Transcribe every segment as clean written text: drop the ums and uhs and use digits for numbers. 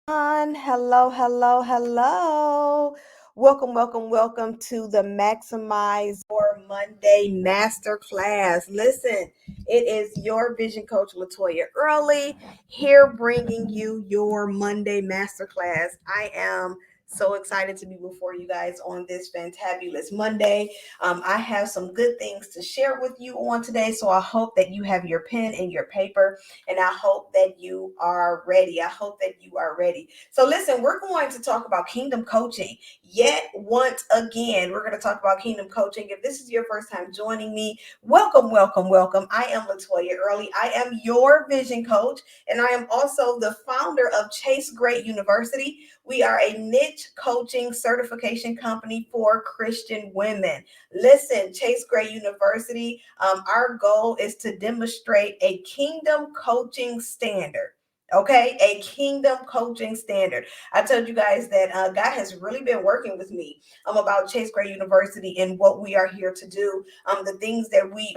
Hello, hello, hello. Welcome to the Maximize Your Monday Masterclass. Listen, it is your vision coach, Latoya Early, here bringing you your Monday Masterclass. I am so excited to be before you guys on this fantabulous Monday. I have some good things to share with you on today, so I hope that you have your pen and your paper, and I hope that you are ready. I hope that you are ready. So, listen, we're going to talk about kingdom coaching yet once again. We're going to talk about kingdom coaching. If this is your first time joining me, welcome. I am Latoya Early. I am your vision coach, and I am also the founder of Chase Great University. We are a niche coaching certification company for Christian women. Listen, Chase Great University, our goal is to demonstrate a kingdom coaching standard. Okay, a kingdom coaching standard. I told you guys that God has really been working with me about Chase Gray University and what we are here to do. The things that we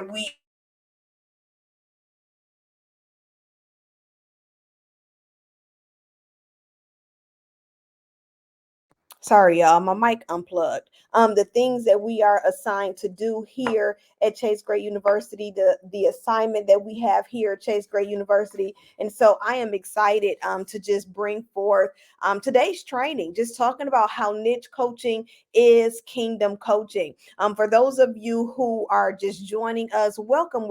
Sorry, y'all, my mic unplugged. The things that we are assigned to do here at Chase Gray University, the assignment that we have here at Chase Gray University, and so I am excited to just bring forth today's training, just talking about how niche coaching is kingdom coaching. For those of you who are just joining us, welcome.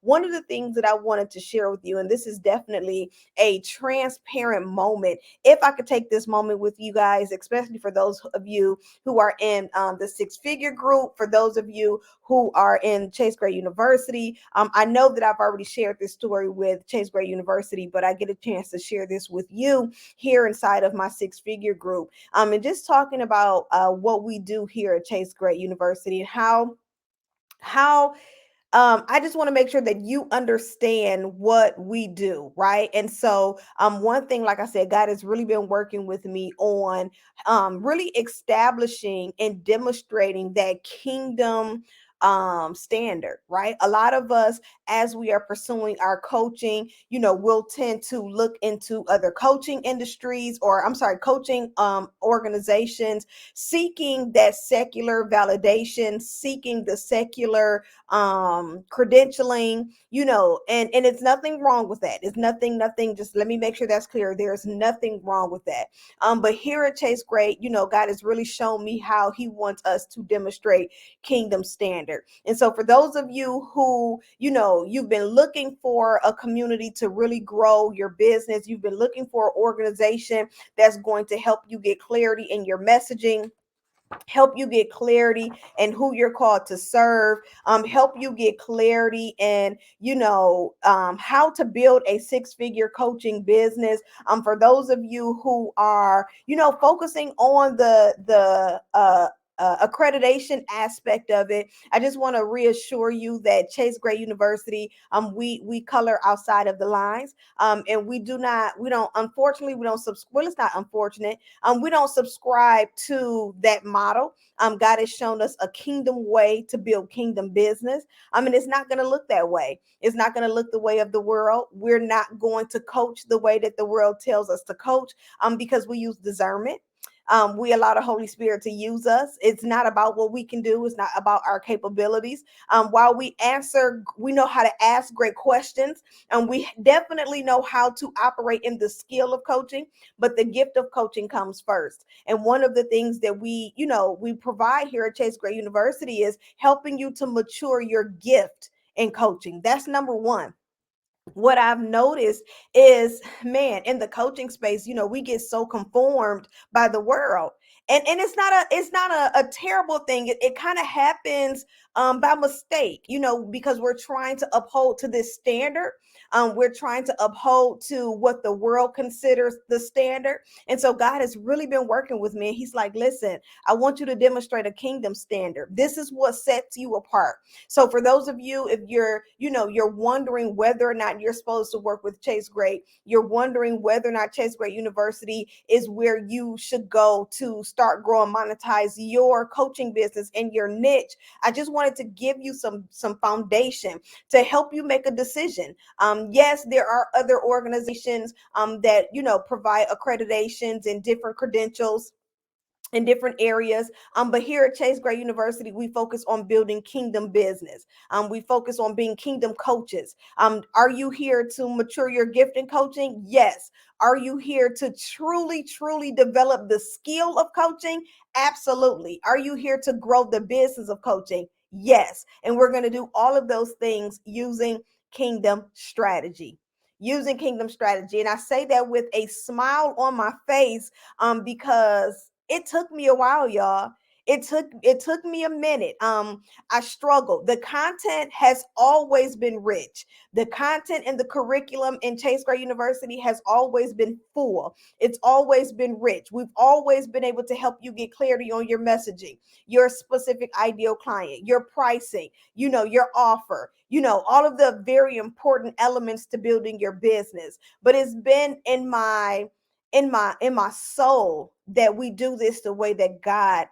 One of the things that I wanted to share with you, and this is definitely a transparent moment, if I could take this moment with you guys, especially for those of you who are in the six-figure group, for those of you who are in Chase Gray University. I know that I've already shared this story with Chase Gray University, but I get a chance to share this with you here inside of my six-figure group. And just talking about what we do here at Chase Gray University and how I just want to make sure that you understand what we do, right? And so, one thing, like I said, God has really been working with me on really establishing and demonstrating that kingdom standard, right? A lot of us, as we are pursuing our coaching, we'll tend to look into other coaching industries, or I'm sorry, coaching organizations, seeking that secular validation, seeking the secular credentialing, and it's nothing wrong with that. It's nothing, just let me make sure that's clear. There's nothing wrong with that. But here at Chase Great, God has really shown me how he wants us to demonstrate kingdom standard. And so for those of you who, you've been looking for a community to really grow your business, you've been looking for an organization that's going to help you get clarity in your messaging, help you get clarity and who you're called to serve, help you get clarity and how to build a six-figure coaching business. For those of you who are focusing on the accreditation aspect of it, I just want to reassure you that Chase Gray University, we color outside of the lines, and we don't unfortunately we don't well, it's not unfortunate, we don't subscribe to that model. God has shown us a kingdom way to build kingdom business. I mean, it's not going to look that way. It's not going to look the way of the world. We're not going to coach the way that the world tells us to coach, because we use discernment. We allow the Holy Spirit to use us. It's not about what we can do. It's not about our capabilities. While we know how to ask great questions, and we definitely know how to operate in the skill of coaching, but the gift of coaching comes first. And one of the things that we provide here at Chase Gray University is helping you to mature your gift in coaching. That's number one. What I've noticed is, man, in the coaching space, we get so conformed by the world. And it's not a terrible thing. It kind of happens by mistake, because we're trying to uphold to this standard. We're trying to uphold to what the world considers the standard. And so God has really been working with me. He's like, listen, I want you to demonstrate a kingdom standard. This is what sets you apart. So for those of you, if you're wondering whether or not you're supposed to work with Chase Great, you're wondering whether or not Chase Great University is where you should go to start, grow, and monetize your coaching business and your niche, I just want wanted to give you some foundation to help you make a decision. Yes, there are other organizations that provide accreditations and different credentials in different areas. But here at Chase Gray University, we focus on building kingdom business. We focus on being kingdom coaches. Are you here to mature your gift in coaching? Yes. Are you here to truly, truly develop the skill of coaching? Absolutely. Are you here to grow the business of coaching? Yes. And we're going to do all of those things using kingdom strategy. Using kingdom strategy. And I say that with a smile on my face because it took me a while, y'all. It took me a minute. I struggled. The content has always been rich. The content and the curriculum in Chase Gray University has always been full. It's always been rich. We've always been able to help you get clarity on your messaging, your specific ideal client, your pricing, your offer, all of the very important elements to building your business. But it's been in my soul that we do this the way that God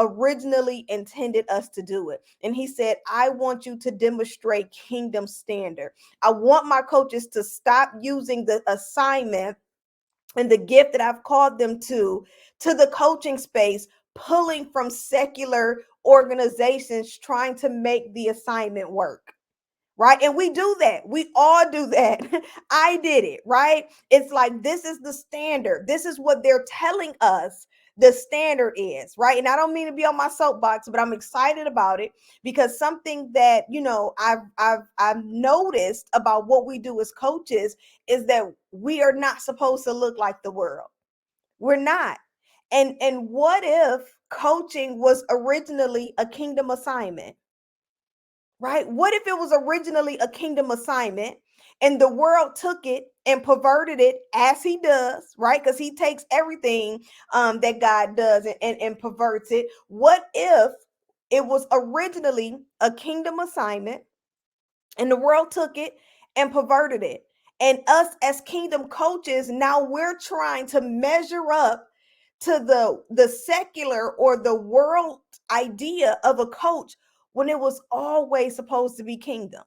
originally intended us to do it. And he said, I want you to demonstrate kingdom standard. I want my coaches to stop using the assignment and the gift that I've called them to the coaching space, pulling from secular organizations trying to make the assignment work. Right. And we do that. We all do that. I did it. Right. It's like, this is the standard. This is what they're telling us the standard is. Right. And I don't mean to be on my soapbox, but I'm excited about it because something that, I've noticed about what we do as coaches is that we are not supposed to look like the world. We're not. And what if coaching was originally a kingdom assignment? Right? What if it was originally a kingdom assignment and the world took it and perverted it as he does, right? Because he takes everything that God does and perverts it. What if it was originally a kingdom assignment and the world took it and perverted it? And us as kingdom coaches, now we're trying to measure up to the secular or the world idea of a coach when it was always supposed to be kingdom.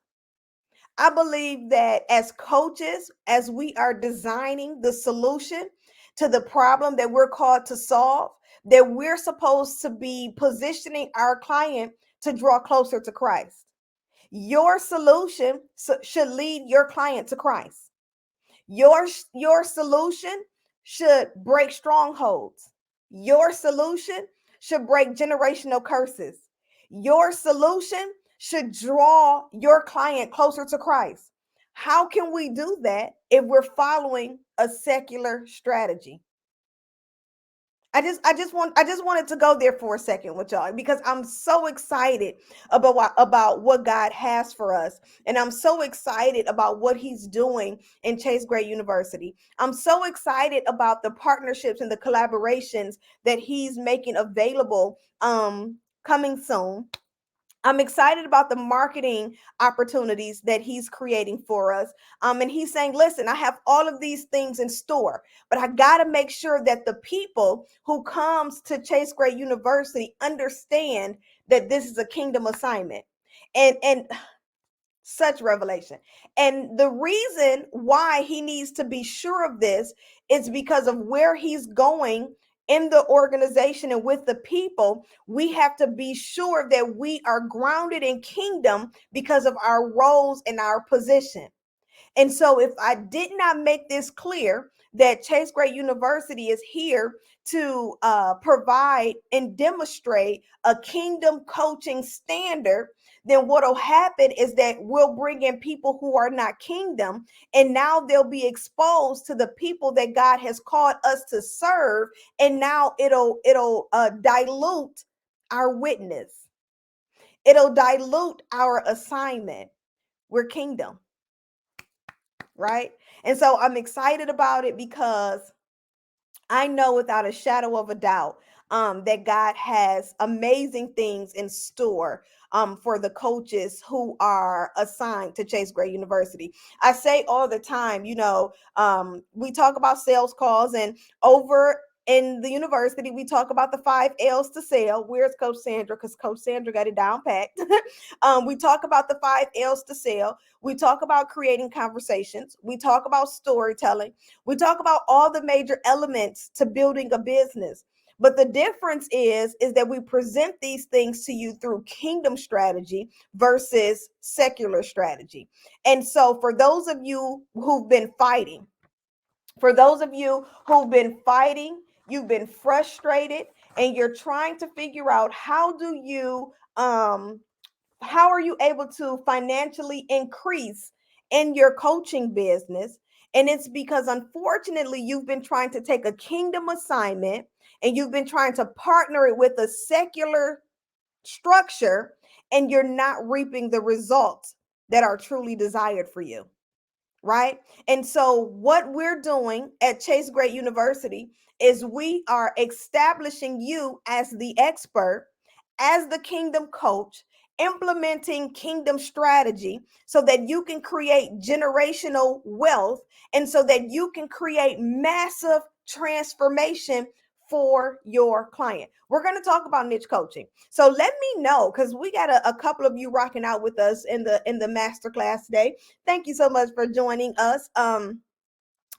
I believe that as coaches, as we are designing the solution to the problem that we're called to solve, that we're supposed to be positioning our client to draw closer to Christ. Your solution should lead your client to Christ. Your solution should break strongholds. Your solution should break generational curses. Your solution should draw your client closer to Christ. How can we do that if we're following a secular strategy? I just wanted to go there for a second with y'all because I'm so excited about what God has for us, and I'm so excited about what He's doing in Chase Gray University. I'm so excited about the partnerships and the collaborations that He's making available coming soon. I'm excited about the marketing opportunities that he's creating for us. And he's saying, listen, I have all of these things in store, but I got to make sure that the people who comes to Chase Gray University understand that this is a kingdom assignment. And such revelation. And the reason why he needs to be sure of this is because of where he's going in the organization and with the people. We have to be sure that we are grounded in kingdom because of our roles and our position. And so, if I did not make this clear, that Chase Gray University is here to provide and demonstrate a kingdom coaching standard, then what will happen is that we'll bring in people who are not kingdom, and now they'll be exposed to the people that God has called us to serve, and now it'll dilute our witness. It'll dilute our assignment. We're kingdom, right? And so I'm excited about it because I know without a shadow of a doubt that God has amazing things in store for the coaches who are assigned to Chase Gray University. I say all the time, we talk about sales calls, and over in the university, we talk about the 5 L's to sell. Where's Coach Sandra? Because Coach Sandra got it down packed. We talk about the 5 L's to sell. We talk about creating conversations. We talk about storytelling. We talk about all the major elements to building a business. But the difference is that we present these things to you through kingdom strategy versus secular strategy. And so for those of you who've been fighting, for those of you who've been fighting, you've been frustrated, and you're trying to figure out how are you able to financially increase in your coaching business? And it's because unfortunately you've been trying to take a kingdom assignment and you've been trying to partner it with a secular structure, and you're not reaping the results that are truly desired for you, right? And so, what we're doing at Chase Great University is we are establishing you as the expert, as the kingdom coach, implementing kingdom strategy so that you can create generational wealth and so that you can create massive transformation for your client. We're going to talk about niche coaching. So let me know, because we got a couple of you rocking out with us in the masterclass today. Thank you so much for joining us.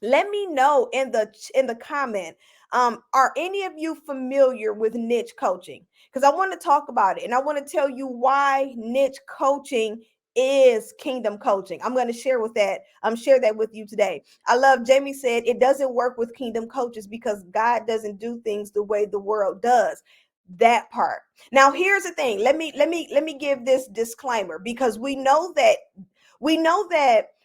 Let me know in the comment, are any of you familiar with niche coaching? Because I want to talk about it and I want to tell you why niche coaching is kingdom coaching. I'm going to share that with you today. I love Jamie said it doesn't work with kingdom coaches because God doesn't do things the way the world does. That part. Now here's the thing. Let me give this disclaimer, because we know that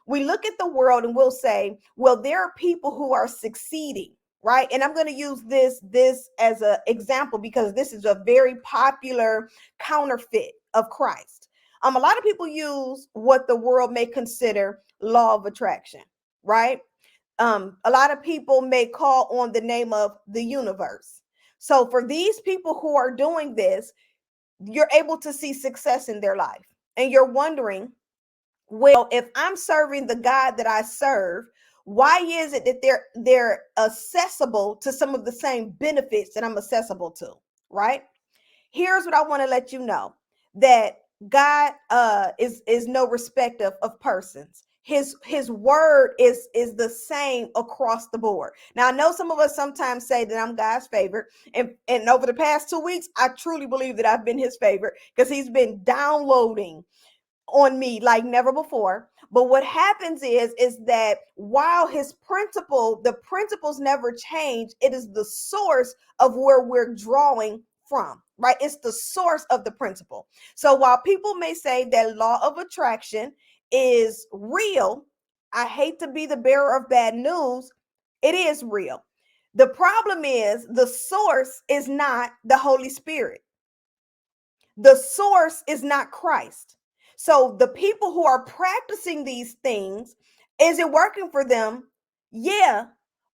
we look at the world and we'll say, well, there are people who are succeeding, right? And I'm going to use this as an example because this is a very popular counterfeit of Christ. A lot of people use what the world may consider law of attraction, right? A lot of people may call on the name of the universe. So for these people who are doing this, you're able to see success in their life, and you're wondering, well, if I'm serving the God that I serve, why is it that they're accessible to some of the same benefits that I'm accessible to, right? Here's what I want to let you know, that God is no respect of persons. His word is the same across the board. Now I know some of us sometimes say that I'm God's favorite, and over the past 2 weeks, I truly believe that I've been his favorite because he's been downloading on me like never before. But what happens is that while the principles never change, it is the source of where we're drawing from, right? It's the source of the principle. So while people may say that law of attraction is real, I hate to be the bearer of bad news, it is real. The problem is the source is not the Holy Spirit. The source is not Christ. So the people who are practicing these things, is it working for them? Yeah,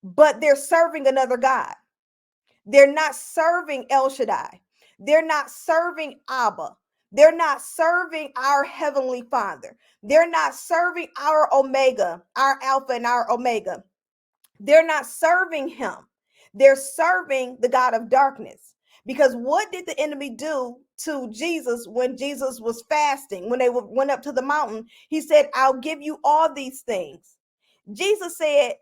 but they're serving another God. They're not serving El Shaddai. They're not serving Abba. They're not serving our Heavenly Father. They're not serving our Omega, our Alpha and our Omega. They're not serving him. They're serving the God of darkness. Because what did the enemy do to Jesus when Jesus was fasting? When they went up to the mountain, he said, I'll give you all these things. Jesus said,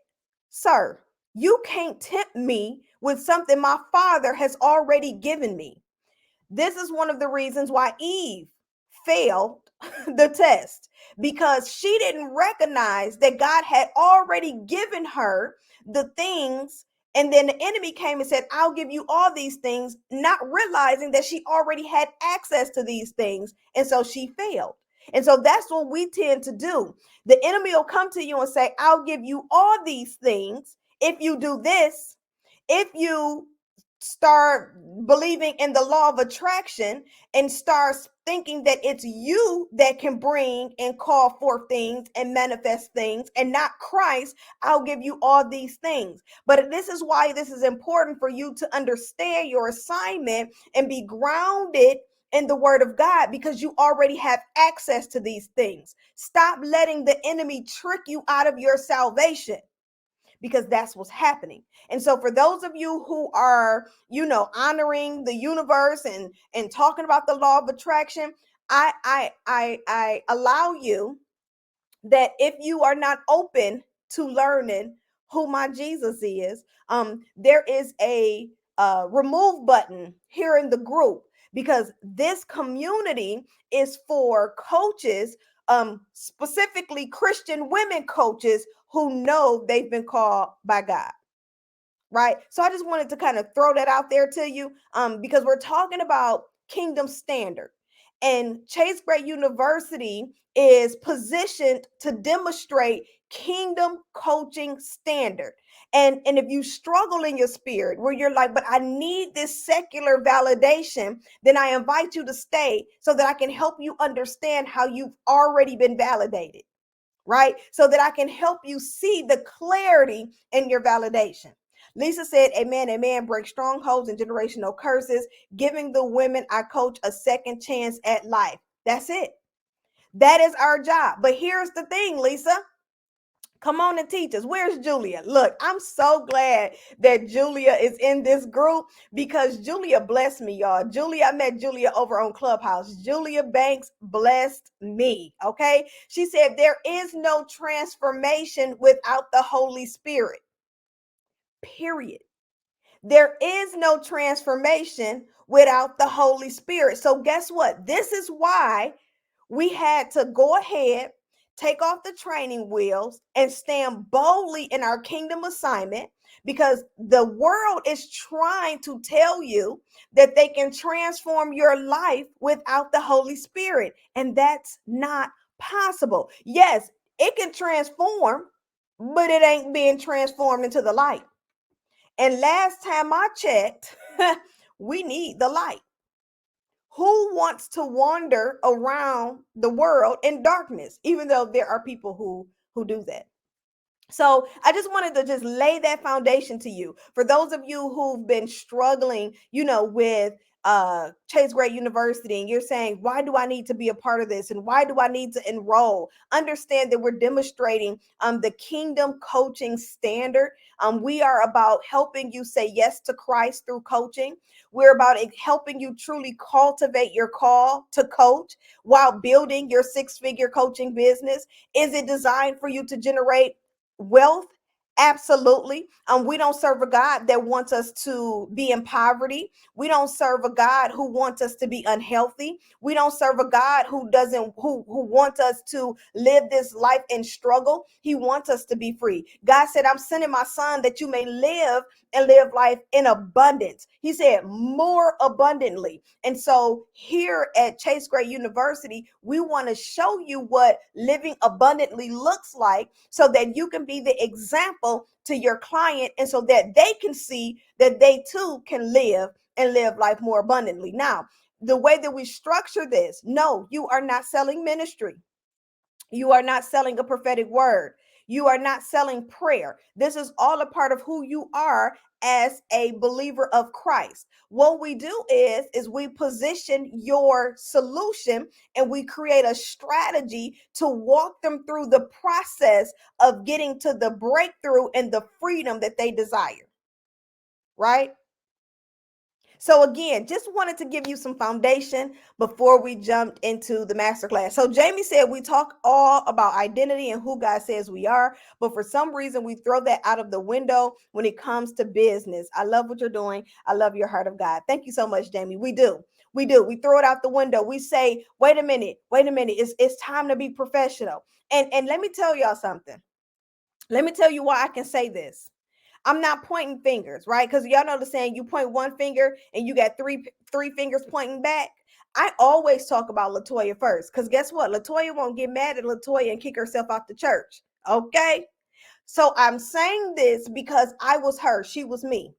sir, you can't tempt me with something my Father has already given me. This is one of the reasons why Eve failed the test, because she didn't recognize that God had already given her the things. And then the enemy came and said, I'll give you all these things, not realizing that she already had access to these things. And so she failed. And so that's what we tend to do. The enemy will come to you and say, I'll give you all these things if you do this, if you start believing in the law of attraction and starts thinking that it's you that can bring and call forth things and manifest things and not Christ, I'll give you all these things. But this is why this is important for you to understand your assignment and be grounded in the word of God, because you already have access to these things. Stop letting the enemy trick you out of your salvation, because that's what's happening. And so for those of you who are, honoring the universe and talking about the law of attraction, I allow you that if you are not open to learning who my Jesus is, there is a remove button here in the group, because this community is for coaches, specifically Christian women coaches who know they've been called by God. Right. So I just wanted to kind of throw that out there to you, because we're talking about kingdom standard, and Chase Great University is positioned to demonstrate kingdom coaching standard. And if you struggle in your spirit where you're like, but I need this secular validation, then I invite you to stay so that I can help you understand how you've already been validated, right? So that I can help you see the clarity in your validation. Lisa said, amen, amen, break strongholds and generational curses, giving the women I coach a second chance at life. That's it. That is our job. But here's the thing, Lisa. Come on and teach us. Where's Julia? Look, I'm so glad that Julia is in this group, because Julia blessed me, y'all. I met Julia over on Clubhouse. Julia Banks blessed me, okay? She said, there is no transformation without the Holy Spirit, period. There is no transformation without the Holy Spirit. So guess what? This is why we had to go ahead, take off the training wheels, and stand boldly in our kingdom assignment, because the world is trying to tell you that they can transform your life without the Holy Spirit. And that's not possible. Yes, it can transform, but it ain't being transformed into the light. And last time I checked, we need the light. Who wants to wander around the world in darkness, even though there are people who do that? So I just wanted to just lay that foundation to you. For those of you who've been struggling, with Chase Great University, and you're saying, why do I need to be a part of this? And why do I need to enroll? Understand that we're demonstrating the kingdom coaching standard. We are about helping you say yes to Christ through coaching. We're about helping you truly cultivate your call to coach while building your six-figure coaching business. Is it designed for you to generate wealth? Absolutely. We don't serve a God that wants us to be in poverty. We don't serve a God who wants us to be unhealthy. We don't serve a God who doesn't who wants us to live this life in struggle. He wants us to be free. God said, I'm sending my son that you may live and live life in abundance. He said more abundantly. And so here at Chase Great University, we want to show you what living abundantly looks like, so that you can be the example to your client, and so that they can see that they too can live and live life more abundantly. Now, the way that we structure this, no, you are not selling ministry. You are not selling a prophetic word. You are not selling prayer. This is all a part of who you are as a believer of Christ. What we do is we position your solution, and we create a strategy to walk them through the process of getting to the breakthrough and the freedom that they desire. Right? So again, just wanted to give you some foundation before we jumped into the masterclass. So Jamie said we talk all about identity and who God says we are, but for some reason we throw that out of the window when it comes to business. I love what you're doing. I love your heart of God. Thank you so much, Jamie. We do. We do. We throw it out the window. We say, wait a minute. It's time to be professional. And let me tell y'all something. Let me tell you why I can say this. I'm not pointing fingers, right? Because y'all know the saying, you point one finger and you got three fingers pointing back. I always talk about Latoya first, because guess what? Latoya won't get mad at Latoya and kick herself out the church. Okay. So I'm saying this because I was her. She was me.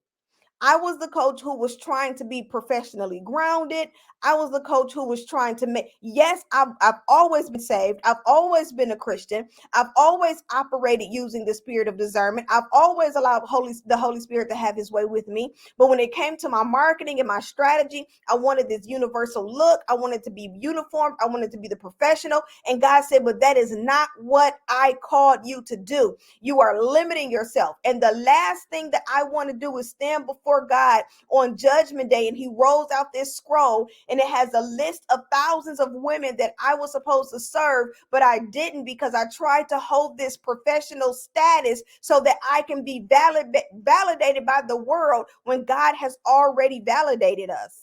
I was the coach who was trying to be professionally grounded. I was the coach who was trying to make, yes, I've always been saved. I've always been a Christian. I've always operated using the spirit of discernment. I've always allowed the Holy Spirit to have his way with me. But when it came to my marketing and my strategy, I wanted this universal look. I wanted to be uniform. I wanted to be the professional. And God said, but that is not what I called you to do. You are limiting yourself. And the last thing that I want to do is stand before God on judgment day, and he rolls out this scroll and it has a list of thousands of women that I was supposed to serve, but I didn't because I tried to hold this professional status so that I can be validated by the world when God has already validated us.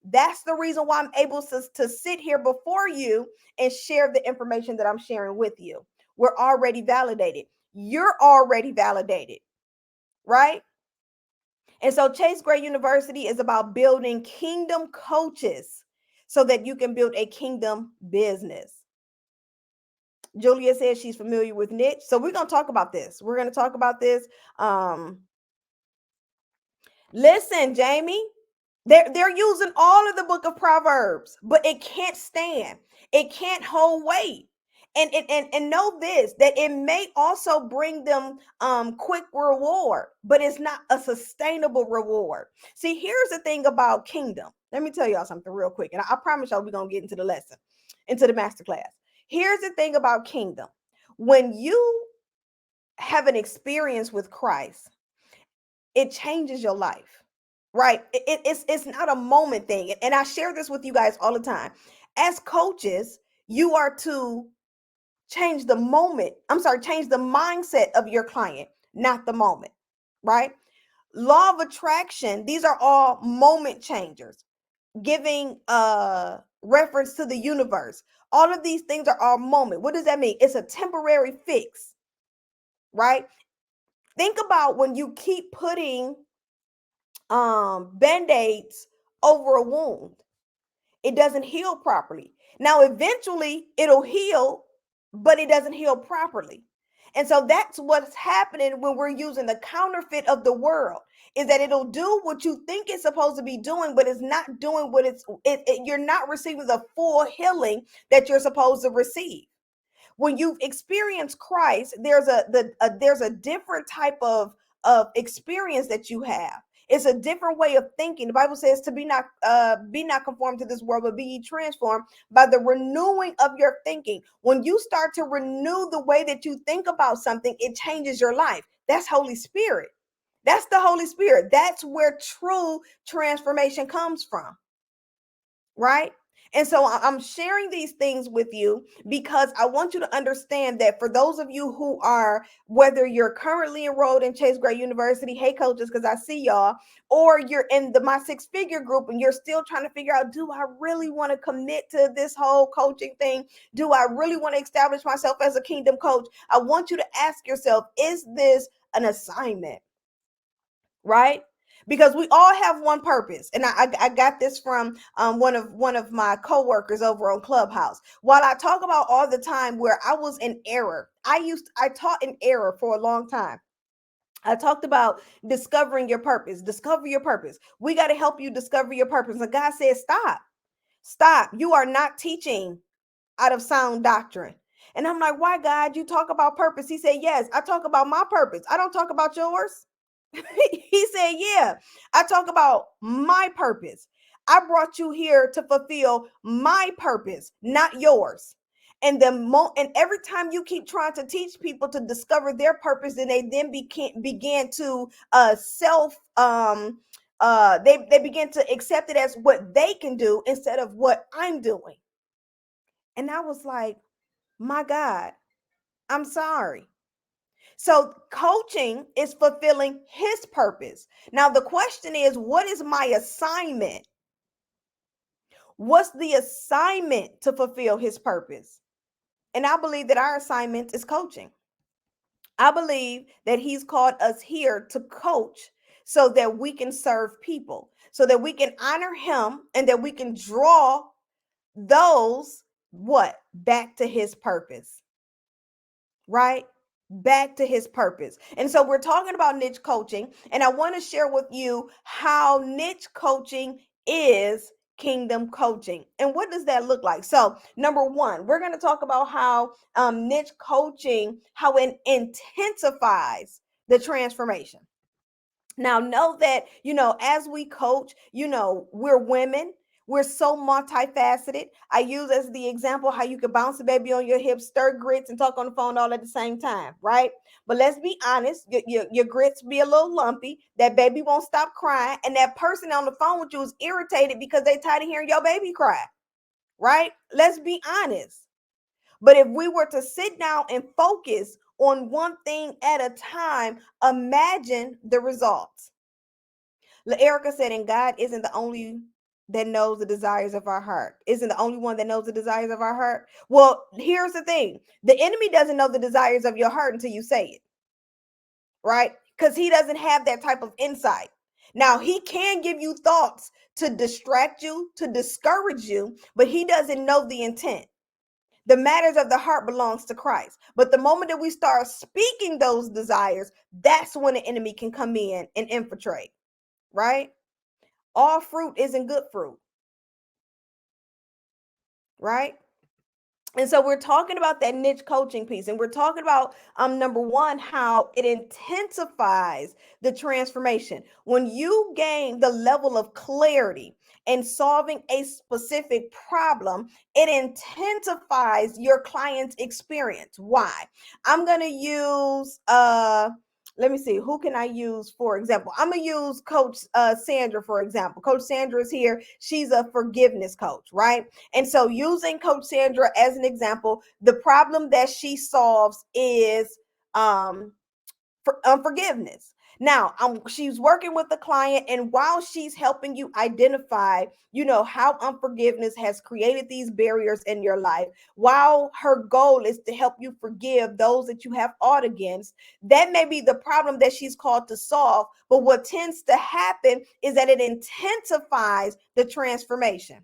That's the reason why I'm able to sit here before you and share the information that I'm sharing with you. We're already validated. You're already validated, right? And so Chase Gray University is about building kingdom coaches so that you can build a kingdom business. Julia says she's familiar with niche. So we're going to talk about this. We're going to talk about this. Listen, Jamie, they're using all of the book of Proverbs, but it can't stand. It can't hold weight. And know this, that it may also bring them quick reward, but it's not a sustainable reward. See, here's the thing about kingdom. Let me tell y'all something real quick, and I promise y'all we're gonna get into the lesson, into the masterclass. Here's the thing about kingdom. When you have an experience with Christ, it changes your life, right? It's not a moment thing. And I share this with you guys all the time. As coaches, you are to change the moment. Change the mindset of your client, not the moment, right? Law of attraction, these are all moment changers, giving reference to the universe. All of these things are all moment. What does that mean? It's a temporary fix, right? Think about when you keep putting band-aids over a wound. It doesn't heal properly. Now, eventually it'll heal, but it doesn't heal properly. And so that's what's happening when we're using the counterfeit of the world, is that it'll do what you think it's supposed to be doing, but it's not doing what you're not receiving the full healing that you're supposed to receive. When you've experienced Christ, there's a different type of experience that you have. It's a different way of thinking. The Bible says to be not conformed to this world, but be ye transformed by the renewing of your thinking. When you start to renew the way that you think about something, it changes your life. That's Holy Spirit. That's the Holy Spirit. That's where true transformation comes from, right? And so I'm sharing these things with you because I want you to understand that for those of you who are, whether you're currently enrolled in Chase Gray University, hey coaches, because I see y'all, or you're in my six-figure group and you're still trying to figure out, do I really want to commit to this whole coaching thing? Do I really want to establish myself as a kingdom coach? I want you to ask yourself, is this an assignment? Right? Because we all have one purpose, and I got this from one of my coworkers over on Clubhouse. While I talk about all the time where I was in error, I taught in error for a long time. I talked about discovering your purpose. Discover your purpose. We got to help you discover your purpose. And God said, stop. You are not teaching out of sound doctrine. And I'm like, why, God? You talk about purpose. He said, yes, I talk about my purpose. I don't talk about yours. He said, yeah, I talk about my purpose. I brought you here to fulfill my purpose, not yours. And and every time you keep trying to teach people to discover their purpose, then they then began to self they begin to accept it as what they can do instead of what I'm doing. And I was like, my God, I'm sorry. So coaching is fulfilling his purpose. Now the question is, what is my assignment? What's the assignment to fulfill his purpose? And I believe that our assignment is coaching. I believe that he's called us here to coach so that we can serve people, so that we can honor him and that we can draw those back to his purpose. Right? back to his purpose. And so we're talking about niche coaching, and I want to share with you how niche coaching is kingdom coaching. And what does that look like? So, number one, we're going to talk about how niche coaching, how it intensifies the transformation. Now, know that, as we coach, we're women. We're so multifaceted. I use as the example how you can bounce a baby on your hips, stir grits, and talk on the phone all at the same time, right? But let's be honest, your grits be a little lumpy. That baby won't stop crying. And that person on the phone with you is irritated because they tired of hearing your baby cry, right? Let's be honest. But if we were to sit down and focus on one thing at a time, imagine the results. Erica said, and God isn't the only that knows the desires of our heart. Isn't the only one that knows the desires of our heart. Well, here's the thing. The enemy doesn't know the desires of your heart until you say it, right? Because he doesn't have that type of insight. Now, he can give you thoughts to distract you, to discourage you, but he doesn't know the intent. The matters of the heart belongs to Christ. But the moment that we start speaking those desires, that's when the enemy can come in and infiltrate, right? All fruit isn't good fruit, right? And so we're talking about that niche coaching piece, and we're talking about number one, how it intensifies the transformation. When you gain the level of clarity in solving a specific problem, it intensifies your client's experience. Why? I'm going to use let me see, who can I use for example? I'm gonna use Coach Sandra for example. Coach Sandra is here. She's a forgiveness coach, right? And so, using Coach Sandra as an example, the problem that she solves is for unforgiveness. Now, she's working with the client, and while she's helping you identify, how unforgiveness has created these barriers in your life, while her goal is to help you forgive those that you have ought against, that may be the problem that she's called to solve. But what tends to happen is that it intensifies the transformation,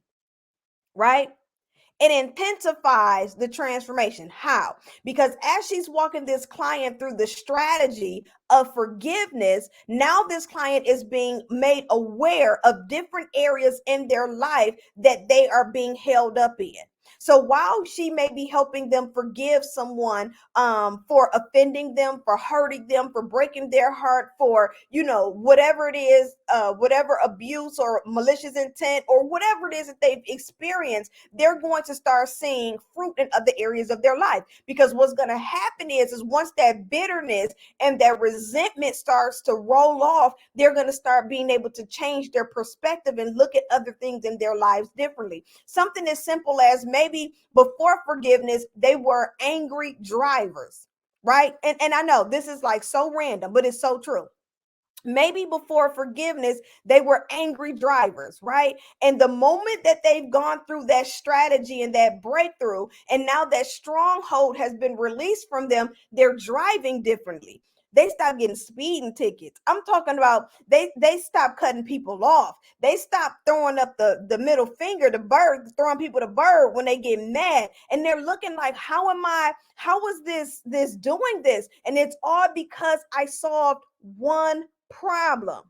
right? It intensifies the transformation. How? Because as she's walking this client through the strategy of forgiveness, now this client is being made aware of different areas in their life that they are being held up in. So while she may be helping them forgive someone for offending them, for hurting them, for breaking their heart, for whatever it is, whatever abuse or malicious intent or whatever it is that they've experienced, they're going to start seeing fruit in other areas of their life. Because what's going to happen is once that bitterness and that resentment starts to roll off, they're going to start being able to change their perspective and look at other things in their lives differently. Something as simple as maybe before forgiveness, they were angry drivers, right? And I know this is like so random, but it's so true. Maybe before forgiveness, they were angry drivers, right? And the moment that they've gone through that strategy and that breakthrough, and now that stronghold has been released from them, they're driving differently. They stop getting speeding tickets. I'm talking about they stop cutting people off. They stop throwing up the middle finger, the bird, throwing people the bird when they get mad. And they're looking like, how is this doing this? And it's all because I solved one problem.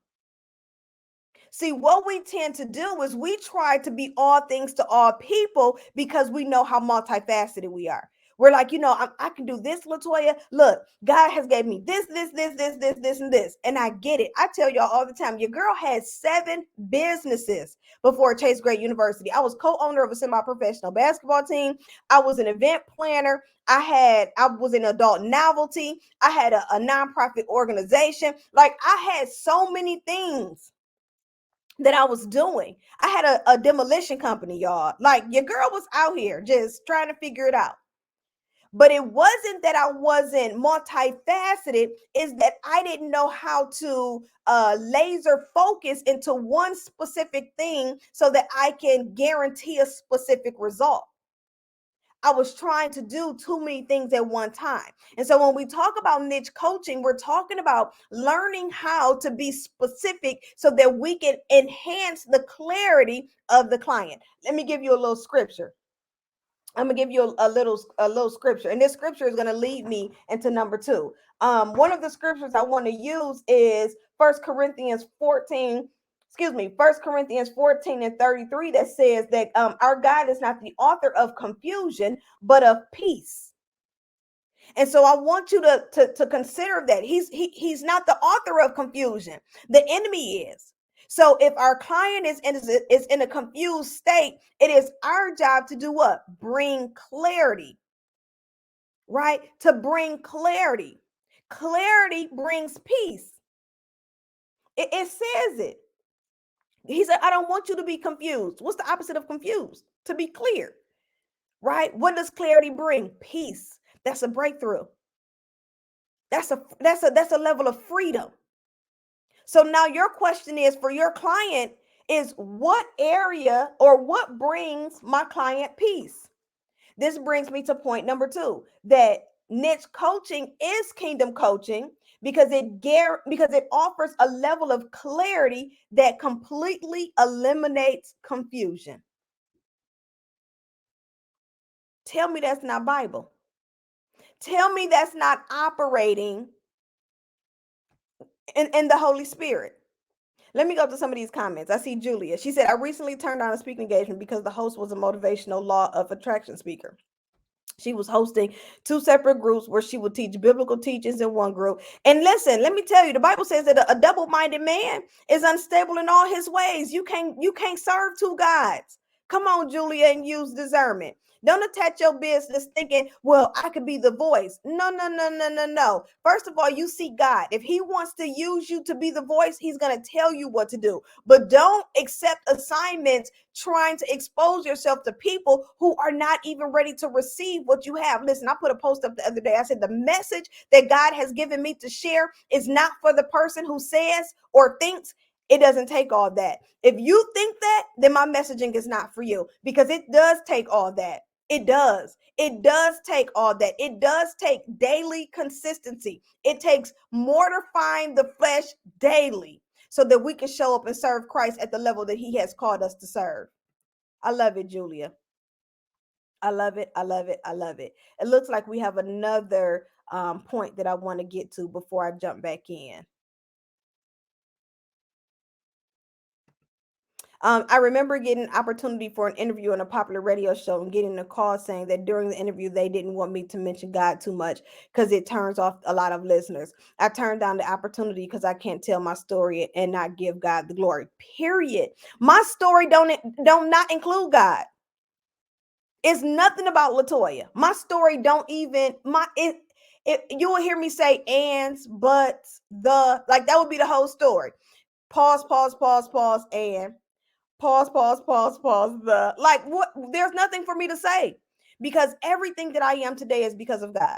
See, what we tend to do is we try to be all things to all people because we know how multifaceted we are. We're like, I can do this, Latoya. Look, God has gave me this, and this. And I get it. I tell y'all all the time, your girl had 7 businesses before Chase Great University. I was co-owner of a semi-professional basketball team. I was an event planner. I was an adult novelty. I had a nonprofit organization. Like, I had so many things that I was doing. I had a demolition company, y'all. Like, your girl was out here just trying to figure it out. But it wasn't that I wasn't multifaceted, is that I didn't know how to laser focus into one specific thing so that I can guarantee a specific result. I was trying to do too many things at one time. And so when we talk about niche coaching, we're talking about learning how to be specific so that we can enhance the clarity of the client. Let me give you a little scripture. I'm gonna give you a little scripture, and this scripture is gonna lead me into number two. One of the scriptures I want to use is First Corinthians 14. Excuse me, First Corinthians 14 and 33, that says that our God is not the author of confusion, but of peace. And so I want you to consider that he's not the author of confusion. The enemy is. So if our client is in a confused state, it is our job to do what? Bring clarity, right? To bring clarity. Clarity brings peace. It says it. He said, I don't want you to be confused. What's the opposite of confused? To be clear, right? What does clarity bring? Peace. That's a breakthrough. That's a level of freedom. So now your question is for your client is what area or what brings my client peace? This brings me to point number two, that niche coaching is kingdom coaching because it offers a level of clarity that completely eliminates confusion. Tell me that's not Bible. Tell me that's not operating in the Holy Spirit. Let me go to some of these comments. I see Julia. She said, I recently turned down a speaking engagement because the host was a motivational law of attraction speaker. She was hosting two separate groups where she would teach biblical teachings in one group. And listen, let me tell you, the Bible says that a double-minded man is unstable in all his ways. You can't serve two gods. Come on, Julia, and use discernment. Don't attach your business thinking, well, I could be the voice. No, no, no, no, no, no. First of all, you see God. If he wants to use you to be the voice, he's going to tell you what to do. But don't accept assignments trying to expose yourself to people who are not even ready to receive what you have. Listen, I put a post up the other day. I said, the message that God has given me to share is not for the person who says or thinks. It doesn't take all that. If you think that, then my messaging is not for you, because it does take all that. It does. It does take all that. It does take daily consistency. It takes mortifying the flesh daily so that we can show up and serve Christ at the level that he has called us to serve. I love it, Julia. I love it. I love it. I love it. It looks like we have another point that I want to get to before I jump back in. I remember getting an opportunity for an interview on a popular radio show and getting a call saying that during the interview, they didn't want me to mention God too much because it turns off a lot of listeners. I turned down the opportunity because I can't tell my story and not give God the glory. Period. My story don't not include God. It's nothing about Latoya. My story don't even you will hear me say ands, buts, the, like that would be the whole story. Pause, pause, pause, pause, and pause, pause, pause, pause, the, like, what, there's nothing for me to say because everything that I am today is because of God.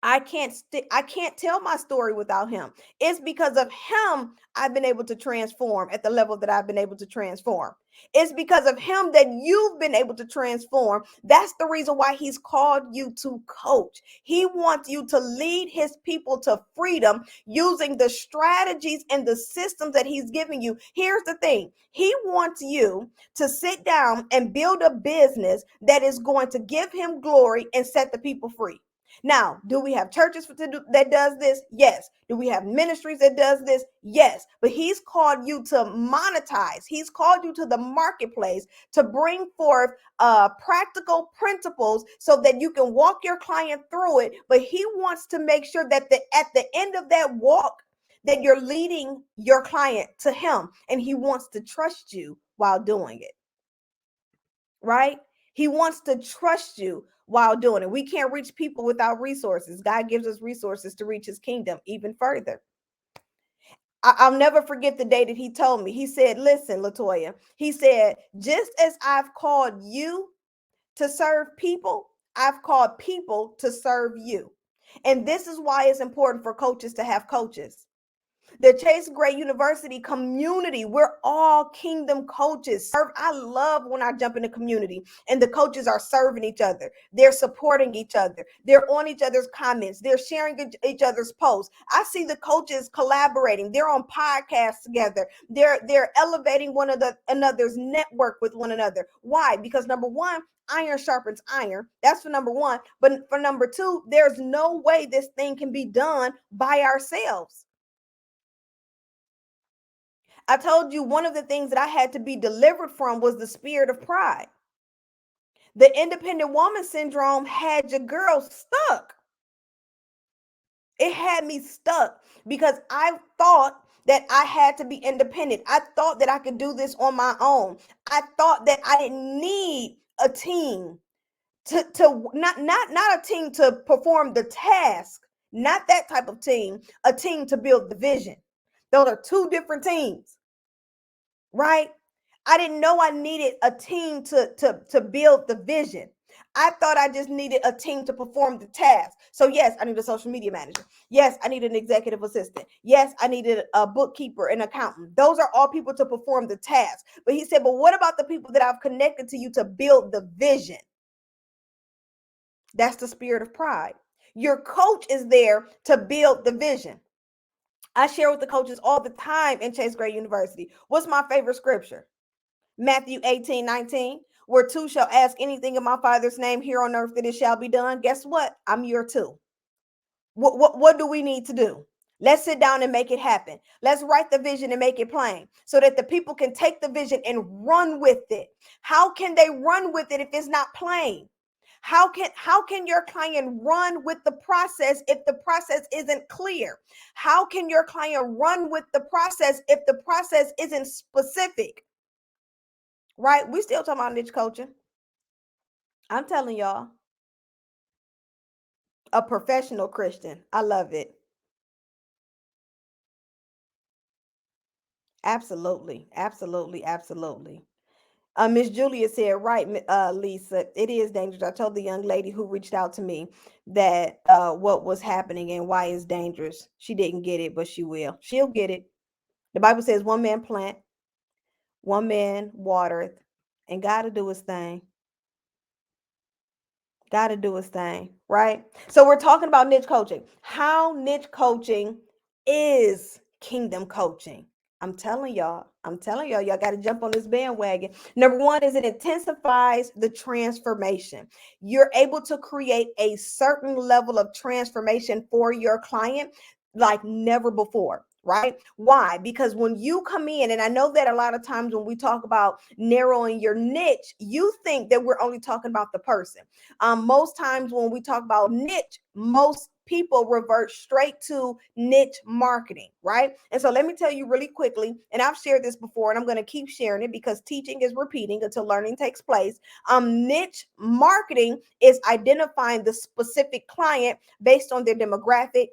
I can't tell my story without him. It's because of him I've been able to transform at the level that I've been able to transform. It's because of him that you've been able to transform. That's the reason why he's called you to coach. He wants you to lead his people to freedom using the strategies and the systems that he's giving you. Here's the thing. He wants you to sit down and build a business that is going to give him glory and set the people free. Now, do we have churches that does this? Yes. Do we have ministries that does this? Yes. But he's called you to monetize. He's called you to the marketplace to bring forth practical principles so that you can walk your client through it. But he wants to make sure that at the end of that walk, that you're leading your client to him, and he wants to trust you while doing it. Right? He wants to trust you while doing it. We can't reach people without resources. God gives us resources to reach his kingdom even further. I'll never forget the day that he told me. He said, listen, Latoya, he said, just as I've called you to serve people, I've called people to serve you. And this is why it's important for coaches to have coaches. The Chase Gray University community, we're all kingdom coaches. I love when I jump in the community and the coaches are serving each other. They're supporting each other. They're on each other's comments. They're sharing each other's posts. I see the coaches collaborating. They're on podcasts together. They're elevating one of another's network with one another. Why? Because number one, iron sharpens iron. That's for number one. But for number two, there's no way this thing can be done by ourselves. I told you one of the things that I had to be delivered from was the spirit of pride. The independent woman syndrome had your girl stuck. It had me stuck because I thought that I had to be independent. I thought that I could do this on my own. I thought that I didn't need a team to not a team to perform the task, not that type of team, a team to build the vision. Those are two different teams, right? I didn't know I needed a team to build the vision. I thought I just needed a team to perform the task. So yes, I need a social media manager. Yes, I need an executive assistant. Yes, I needed a bookkeeper, an accountant. Those are all people to perform the task. But he said, but what about the people that I've connected to you to build the vision? That's the spirit of pride. Your coach is there to build the vision. I share with the coaches all the time in Chase Gray University. What's my favorite scripture? Matthew 18:19, where two shall ask anything in my Father's name here on earth that it shall be done. Guess what? I'm your two. What do we need to do? Let's sit down and make it happen. Let's write the vision and make it plain so that the people can take the vision and run with it. How can they run with it if it's not plain? How can your client run with the process if the process isn't clear? How can your client run with the process if the process isn't specific? Right? We still talking about niche coaching. I'm telling y'all, a professional Christian. I love it. Absolutely. Absolutely. Absolutely. Miss Julia said, right, Lisa, it is dangerous. I told the young lady who reached out to me that what was happening and why it's dangerous. She didn't get it, but she will. She'll get it. The Bible says one man plant, one man watereth, and God to do his thing. Got to do his thing, right? So we're talking about niche coaching. How niche coaching is kingdom coaching. I'm telling y'all, y'all got to jump on this bandwagon. Number one is it intensifies the transformation. You're able to create a certain level of transformation for your client like never before. Right? Why? Because when you come in, and I know that a lot of times when we talk about narrowing your niche, you think that we're only talking about the person. Most times when we talk about niche, most people revert straight to niche marketing, right? And so let me tell you really quickly, and I've shared this before, and I'm going to keep sharing it because teaching is repeating until learning takes place. Niche marketing is identifying the specific client based on their demographic,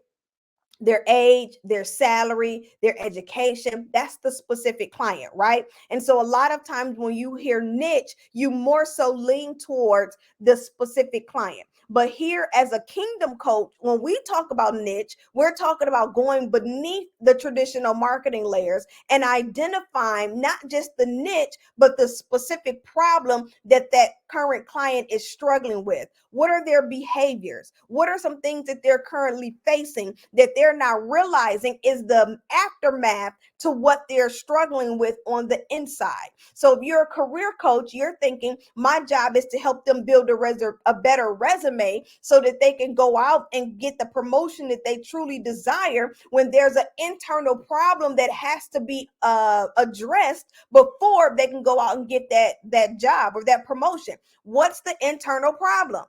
their age, their salary, their education. That's the specific client, right? And so a lot of times when you hear niche, you more so lean towards the specific client. But here, as a kingdom coach, when we talk about niche, we're talking about going beneath the traditional marketing layers and identifying not just the niche, but the specific problem that that current client is struggling with. What are their behaviors? What are some things that they're currently facing that they're not realizing is the aftermath to what they're struggling with on the inside? So if you're a career coach, you're thinking my job is to help them build a better resume so that they can go out and get the promotion that they truly desire when there's an internal problem that has to be addressed before they can go out and get that job or that promotion. What's the internal problem?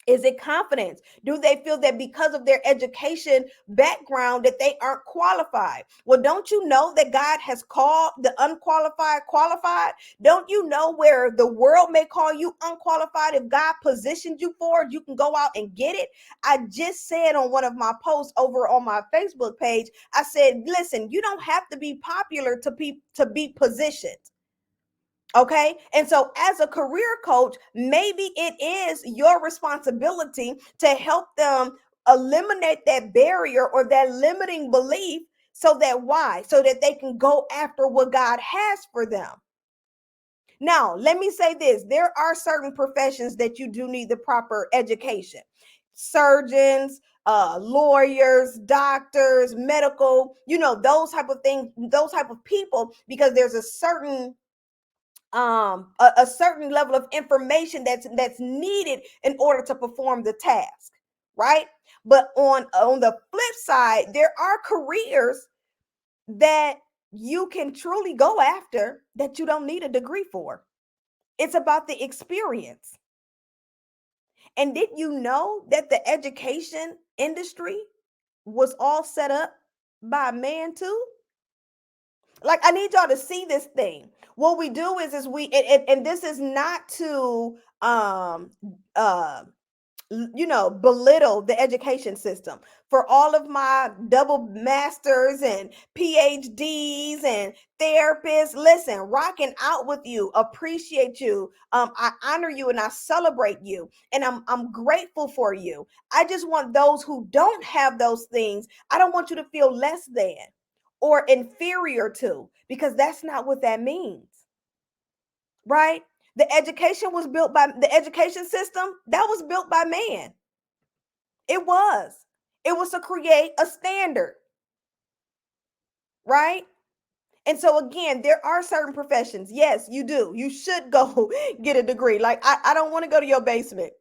Is it confidence? Do they feel that because of their education background that they aren't qualified? Well, don't you know that God has called the unqualified qualified? Don't you know where the world may call you unqualified? If God positioned you for it, you can go out and get it. I just said on one of my posts over on my Facebook page, I said, listen, you don't have to be popular to be positioned. Okay. And so, as a career coach, maybe it is your responsibility to help them eliminate that barrier or that limiting belief So that why? So that they can go after what God has for them. Now, let me say this. There are certain professions that you do need the proper education. Surgeons, lawyers, doctors, medical, those type of things, those type of people, because there's a certain level of information that's needed in order to perform the task, right? But on the flip side, there are careers that you can truly go after that you don't need a degree for. It's about the experience. And did you know that the education industry was all set up by a man too? Like, I need y'all to see this thing. What we do is we and this is not to uh belittle the education system. For all of my double masters and PhDs and therapists, listen, rocking out with you, appreciate you. I honor you and I celebrate you, and I'm grateful for you. I just want those who don't have those things, I don't want you to feel less than or inferior to, because that's not what that means, right? The education system that was built by man. It was. It was to create a standard, right? And so again, there are certain professions. Yes, you do. You should go get a degree. Like, I don't want to go to your basement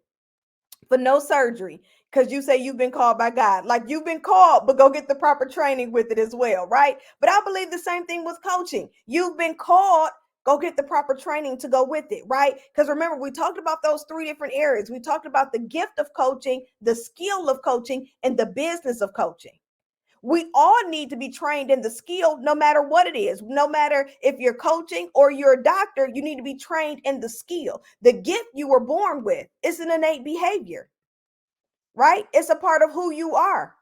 for no surgery because you say you've been called by God. Like, you've been called, but go get the proper training with it as well, right? But I believe the same thing with coaching. You've been called, go get the proper training to go with it, right? Because remember, we talked about those three different areas. We talked about the gift of coaching, the skill of coaching, and the business of coaching. We all need to be trained in the skill, no matter what it is. No matter if you're coaching or you're a doctor, you need to be trained in the skill. The gift you were born with is an innate behavior, right? It's a part of who you are,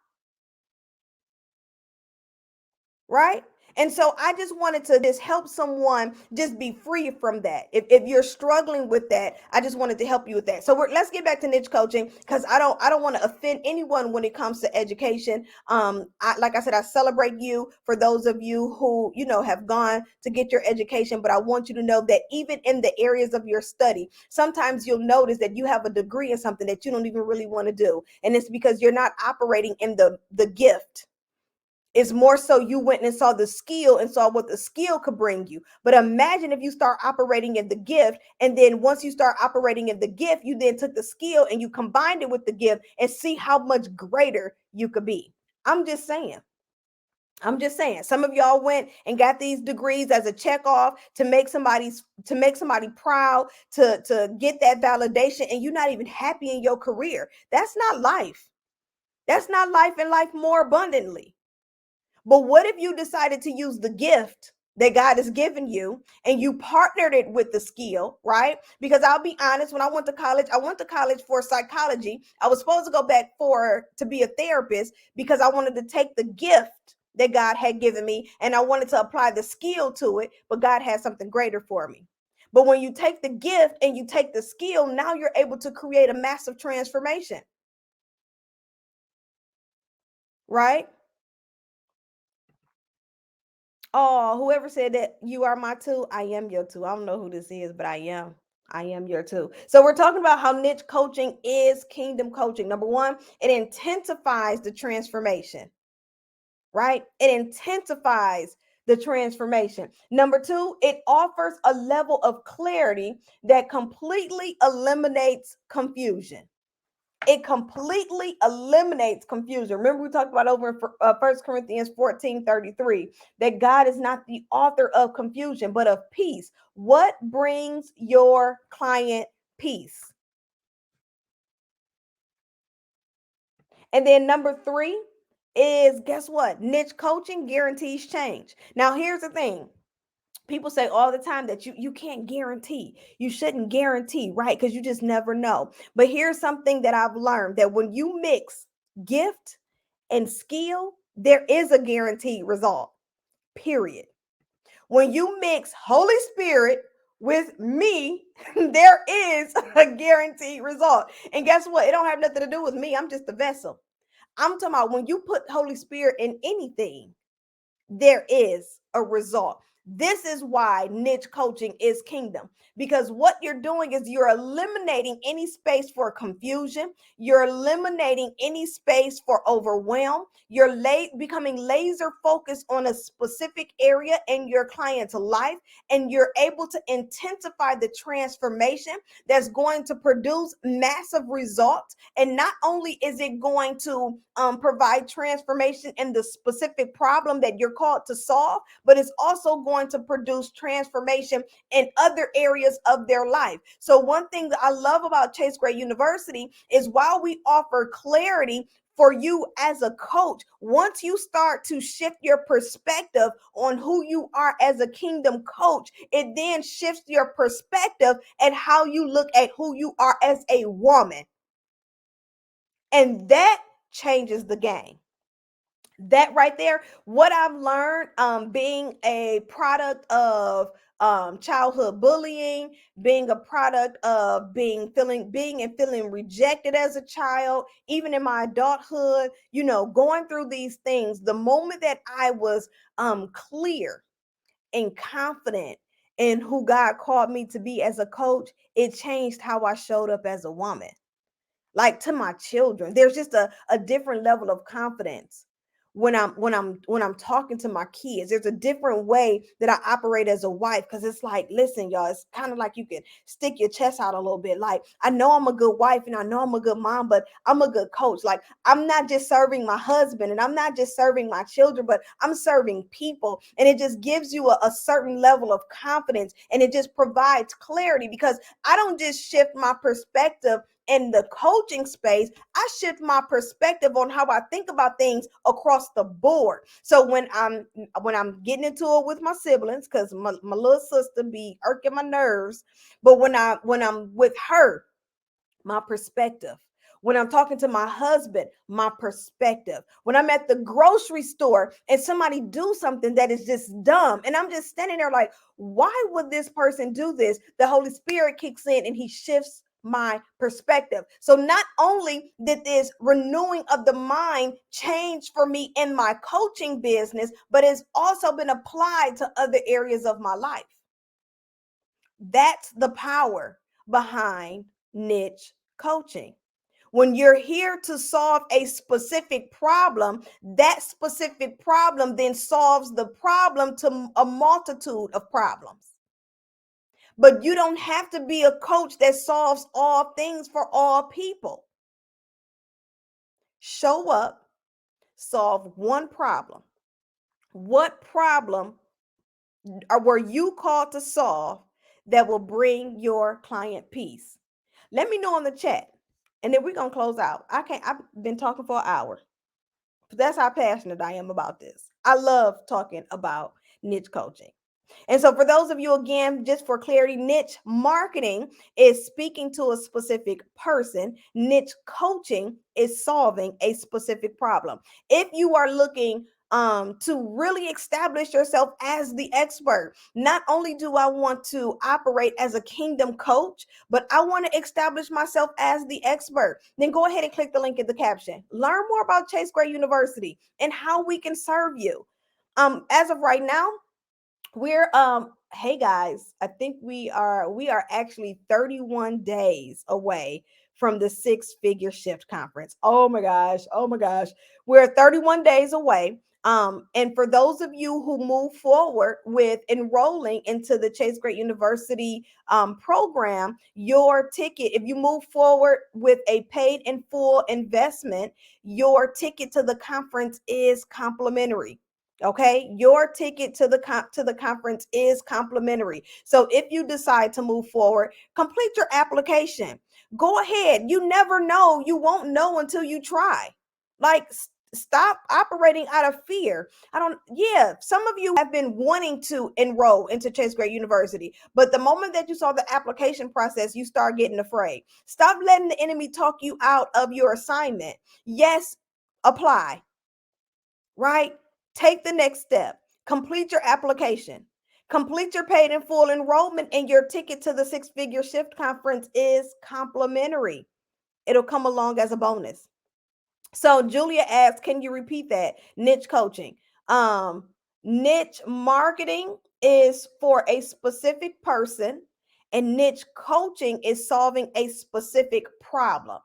right? And so I just wanted to just help someone just be free from that. If you're struggling with that, I just wanted to help you with that. So let's get back to niche coaching, because I don't want to offend anyone when it comes to education. Like I said, I celebrate you for those of you who have gone to get your education, but I want you to know that even in the areas of your study, sometimes you'll notice that you have a degree in something that you don't even really want to do, and it's because you're not operating in the gift. It's more so you went and saw the skill and saw what the skill could bring you. But imagine if you start operating in the gift, and then once you start operating in the gift, you then took the skill and you combined it with the gift, and see how much greater you could be. I'm just saying. I'm just saying. Some of y'all went and got these degrees as a check off to make somebody proud, to get that validation, and you're not even happy in your career. That's not life. That's not life, and life more abundantly. But what if you decided to use the gift that God has given you and you partnered it with the skill, right? Because I'll be honest, when I went to college for psychology. I was supposed to go back for to be a therapist because I wanted to take the gift that God had given me and I wanted to apply the skill to it, but God had something greater for me. But when you take the gift and you take the skill, now you're able to create a massive transformation, right? Oh, whoever said that you are my two, I am your two. I don't know who this is, but I am. I am your two. So we're talking about how niche coaching is kingdom coaching. Number one, it intensifies the transformation, right? It intensifies the transformation. Number two, it offers a level of clarity that completely eliminates confusion. It completely eliminates confusion. Remember, we talked about over in 1 Corinthians 14:33 that God is not the author of confusion, but of peace. What brings your client peace? And then number three is, guess what? Niche coaching guarantees change. Now, here's the thing. People say all the time that you can't guarantee. You shouldn't guarantee, right? Because you just never know. But here's something that I've learned, that when you mix gift and skill, there is a guaranteed result, period. When you mix Holy Spirit with me, there is a guaranteed result. And guess what? It don't have nothing to do with me. I'm just the vessel. I'm talking about when you put Holy Spirit in anything, there is a result. This is why niche coaching is kingdom, because what you're doing is you're eliminating any space for confusion. You're eliminating any space for overwhelm. You're becoming laser focused on a specific area in your client's life, and you're able to intensify the transformation that's going to produce massive results. And not only is it going to provide transformation in the specific problem that you're called to solve, but it's also going to produce transformation in other areas of their life. So, one thing that I love about Chase Gray University is while we offer clarity for you as a coach, once you start to shift your perspective on who you are as a kingdom coach, it then shifts your perspective at how you look at who you are as a woman. And that changes the game. That right there, what I've learned, being a product of childhood bullying, being a product of being and feeling rejected as a child, even in my adulthood, going through these things. The moment that I was clear and confident in who God called me to be as a coach, it changed how I showed up as a woman, like to my children. There's just a different level of confidence when I'm talking to my kids. There's a different way that I operate as a wife, because it's like, listen, y'all, it's kind of like you can stick your chest out a little bit. Like, I know I'm a good wife and I know I'm a good mom, but I'm a good coach. Like, I'm not just serving my husband and I'm not just serving my children, but I'm serving people. And it just gives you a certain level of confidence, and it just provides clarity, because I don't just shift my perspective in the coaching space. I shift my perspective on how I think about things across the board. So when I'm getting into it with my siblings, because my little sister be irking my nerves, but when I'm with her, my perspective. When I'm talking to my husband, my perspective. When I'm at the grocery store and somebody do something that is just dumb, and I'm just standing there like, why would this person do this? The Holy Spirit kicks in and he shifts my perspective. So not only did this renewing of the mind change for me in my coaching business, but it's also been applied to other areas of my life. That's the power behind niche coaching. When you're here to solve a specific problem, that specific problem then solves the problem to a multitude of problems. But you don't have to be a coach that solves all things for all people. Show up, solve one problem. What problem were you called to solve that will bring your client peace? Let me know in the chat. And then we're going to close out. I've been talking for an hour. That's how passionate I am about this. I love talking about niche coaching. And so, for those of you, again, just for clarity, niche marketing is speaking to a specific person. Niche coaching is solving a specific problem. If you are looking to really establish yourself as the expert, not only do I want to operate as a kingdom coach, but I want to establish myself as the expert, then go ahead and click the link in the caption. Learn more about Chase Gray University and how we can serve you. As of right now, we're hey guys, I think we are actually 31 days away from the Six Figure Shift Conference. Oh my gosh, oh my gosh. We're 31 days away. And for those of you who move forward with enrolling into the Chase Great University program, your ticket, if you move forward with a paid in full investment, your ticket to the conference is complimentary. Okay, your ticket to the conference is complimentary. So if you decide to move forward, complete your application. Go ahead. You never know. You won't know until you try. Like, stop operating out of fear. Yeah, some of you have been wanting to enroll into Chase Gray University, but the moment that you saw the application process, you start getting afraid. Stop letting the enemy talk you out of your assignment. Yes, apply, right? Take the next step. Complete your application. Complete your paid in full enrollment, and your ticket to the Six Figure Shift Conference is complimentary. It'll come along as a bonus. So Julia asked, can you repeat that? Niche coaching. Niche marketing is for a specific person, and niche coaching is solving a specific problem,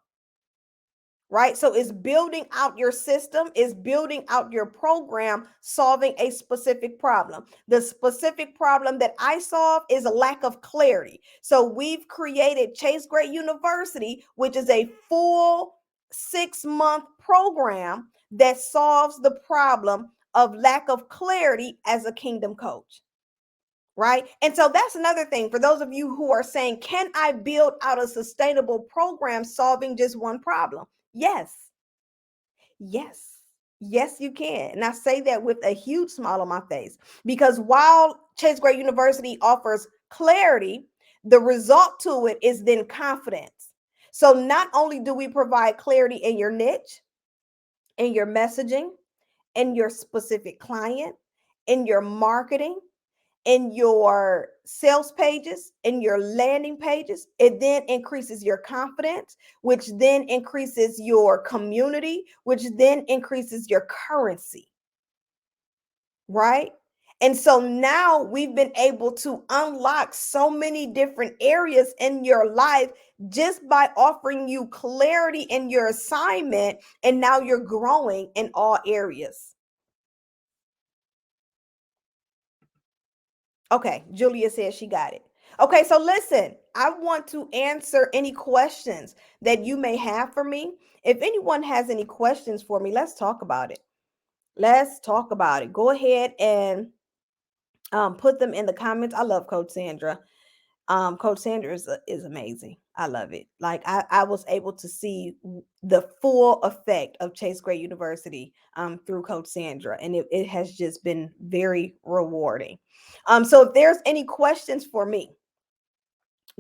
right? So it's building out your system, is building out your program, solving a specific problem. The specific problem that I solve is a lack of clarity. So we've created Chase Great University, which is a full 6-month program that solves the problem of lack of clarity as a kingdom coach. Right. And so that's another thing for those of you who are saying, can I build out a sustainable program solving just one problem? Yes. Yes. Yes, you can. And I say that with a huge smile on my face because while Chase Great University offers clarity, the result to it is then confidence. So not only do we provide clarity in your niche, in your messaging, in your specific client, in your marketing, in your sales pages, in your landing pages, it then increases your confidence, which then increases your community, which then increases your currency, right? And so now we've been able to unlock so many different areas in your life just by offering you clarity in your assignment. And now you're growing in all areas. Okay, Julia says she got it. Okay, so listen, I want to answer any questions that you may have for me. If anyone has any questions for me, let's talk about it. Let's talk about it. Go ahead and put them in the comments. I love Coach Sandra. Coach Sandra is amazing. I love it. Like I was able to see the full effect of Chase Great University through Coach Sandra, and it has just been very rewarding. So if there's any questions for me,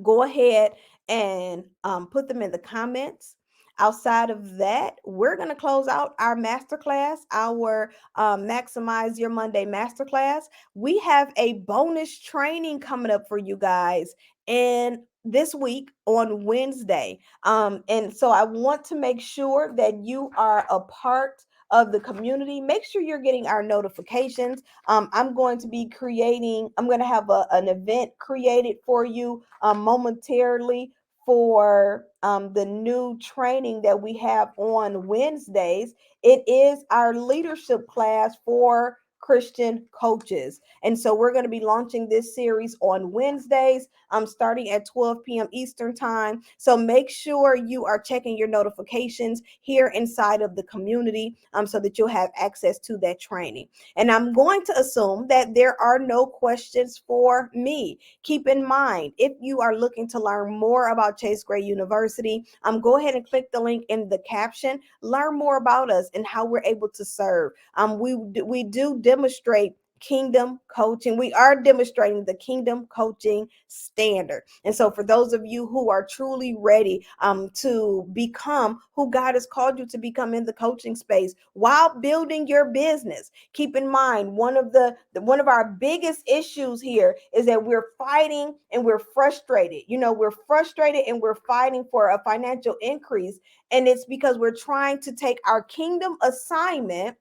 go ahead and put them in the comments. Outside of that, we're going to close out our masterclass, our Maximize Your Monday masterclass. We have a bonus training coming up for you guys in this week on Wednesday. And so I want to make sure that you are a part of the community. Make sure you're getting our notifications. I'm going to be I'm going to have an event created for you momentarily for the new training that we have on Wednesdays. It is our leadership class for Christian coaches. And so we're going to be launching this series on Wednesdays, starting at 12 p.m. Eastern time. So make sure you are checking your notifications here inside of the community so that you'll have access to that training. And I'm going to assume that there are no questions for me. Keep in mind, if you are looking to learn more about Chase Great University, go ahead and click the link in the caption. Learn more about us and how we're able to serve. We do demonstrate kingdom coaching. We are demonstrating the kingdom coaching standard. And so for those of you who are truly ready to become who God has called you to become in the coaching space while building your business, keep in mind one of our biggest issues here is that we're fighting and we're frustrated. We're frustrated and we're fighting for a financial increase, and it's because we're trying to take our kingdom assignment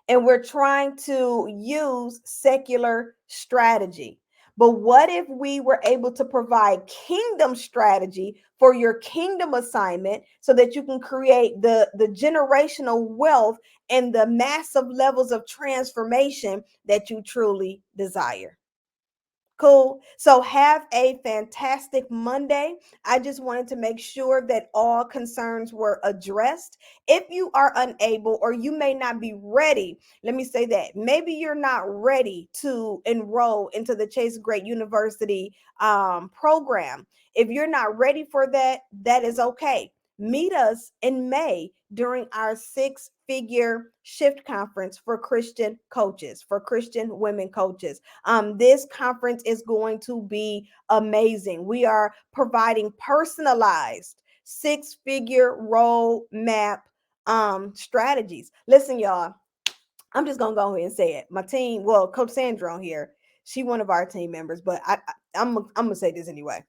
and we're trying to use secular strategy. But what if we were able to provide kingdom strategy for your kingdom assignment so that you can create the generational wealth and the massive levels of transformation that you truly desire? Cool. So have a fantastic Monday. I just wanted to make sure that all concerns were addressed. If you are unable or you may not be ready, let me say that maybe you're not ready to enroll into the Chase Great University program. If you're not ready for that, that is okay. Meet us in May during our 6-figure shift conference for Christian coaches, for Christian women coaches. This conference is going to be amazing. We are providing personalized 6-figure roadmap strategies. Listen, y'all, I'm just gonna go ahead and say it. My team, well, Coach Sandra on here, she one of our team members, but I'm gonna say this anyway.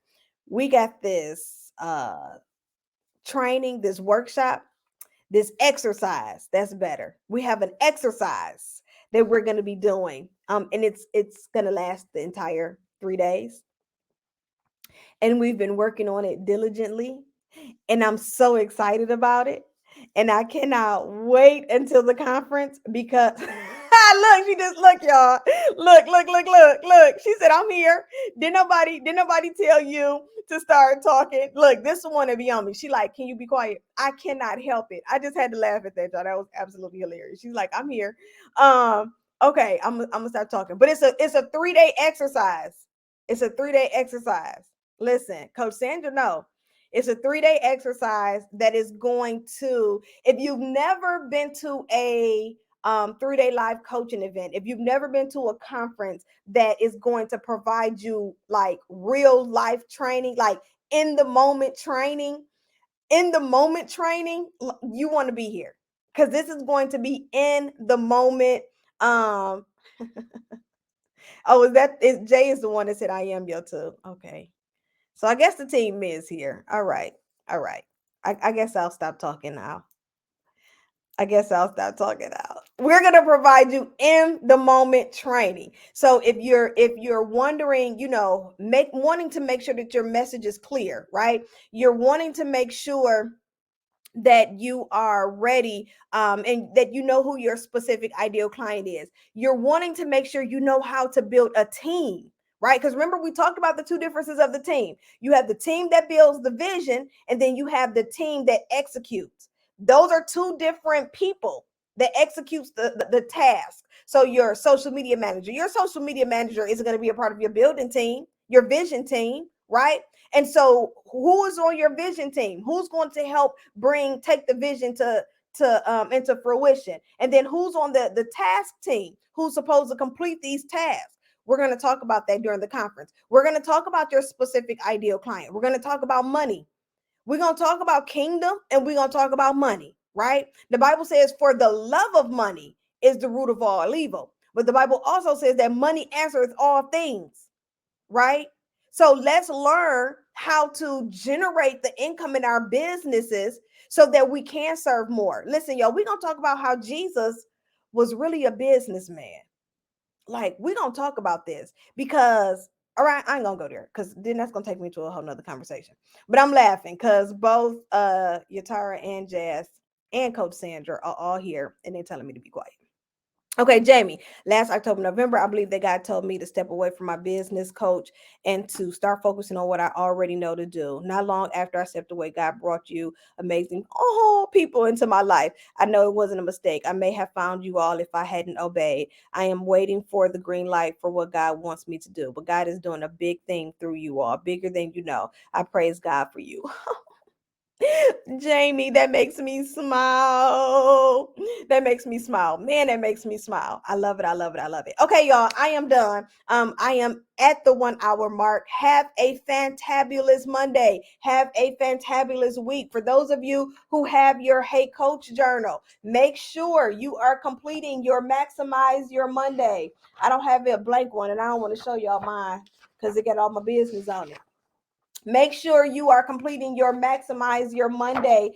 We got this training, this workshop, this exercise. That's better. We have an exercise that we're going to be doing. And it's going to last the entire 3 days. And we've been working on it diligently. And I'm so excited about it. And I cannot wait until the conference because look, she just look, y'all. Look. She said, I'm here. Did nobody tell you to start talking? Look, this one to be on me. She like, can you be quiet? I cannot help it. I just had to laugh at that, y'all. That was absolutely hilarious. She's like, I'm here. Okay, I'm gonna start talking. But it's a 3-day exercise. It's a 3-day exercise. Listen, Coach Sandra, no. It's a 3-day exercise that is going to, if you've never been to a 3-day live coaching event, if you've never been to a conference that is going to provide you like real life training, like in the moment training, you want to be here because this is going to be in the moment. Um, oh, is Jay is the one that said I am yo too. Okay. So I guess the team is here. All right. All right. I guess I'll stop talking now. We're gonna provide you in the moment training. So if you're wondering, wanting to make sure that your message is clear, right? You're wanting to make sure that you are ready, and that you know who your specific ideal client is. You're wanting to make sure you know how to build a team, right? Because remember, we talked about the two differences of the team. You have the team that builds the vision, and then you have the team that executes. Those are two different people that executes the task. So your social media manager is going to be a part of your building team, your vision team, right? And so who is on your vision team? Who's going to help take the vision to into fruition? And then who's on the task team? Who's supposed to complete these tasks? We're going to talk about that during the conference. We're going to talk about your specific ideal client. We're going to talk about money. We're going to talk about kingdom, and we're going to talk about money, right? The Bible says, for the love of money is the root of all evil. But the Bible also says that money answers all things, right? So let's learn how to generate the income in our businesses so that we can serve more. Listen, y'all, we're going to talk about how Jesus was really a businessman. Like, we're going to talk about this because, all right, I ain't going to go there because then that's going to take me to a whole nother conversation. But I'm laughing because both Yatara and Jazz and Coach Sandra are all here and they're telling me to be quiet. Okay, Jamie, last October, November, I believe that God told me to step away from my business coach and to start focusing on what I already know to do. Not long after I stepped away, God brought you amazing people into my life. I know it wasn't a mistake. I may have found you all if I hadn't obeyed. I am waiting for the green light for what God wants me to do. But God is doing a big thing through you all, bigger than you know. I praise God for you. Jamie, that makes me smile. That makes me smile. Man, that makes me smile. I love it. I love it. I love it. Okay, y'all, I am done. I am at the 1 hour mark. Have a fantabulous Monday. Have a fantabulous week. For those of you who have your Hey Coach journal, make sure you are completing your Maximize Your Monday. I don't have a blank one, and I don't want to show y'all mine because it got all my business on it. Make sure you are completing your Maximize Your Monday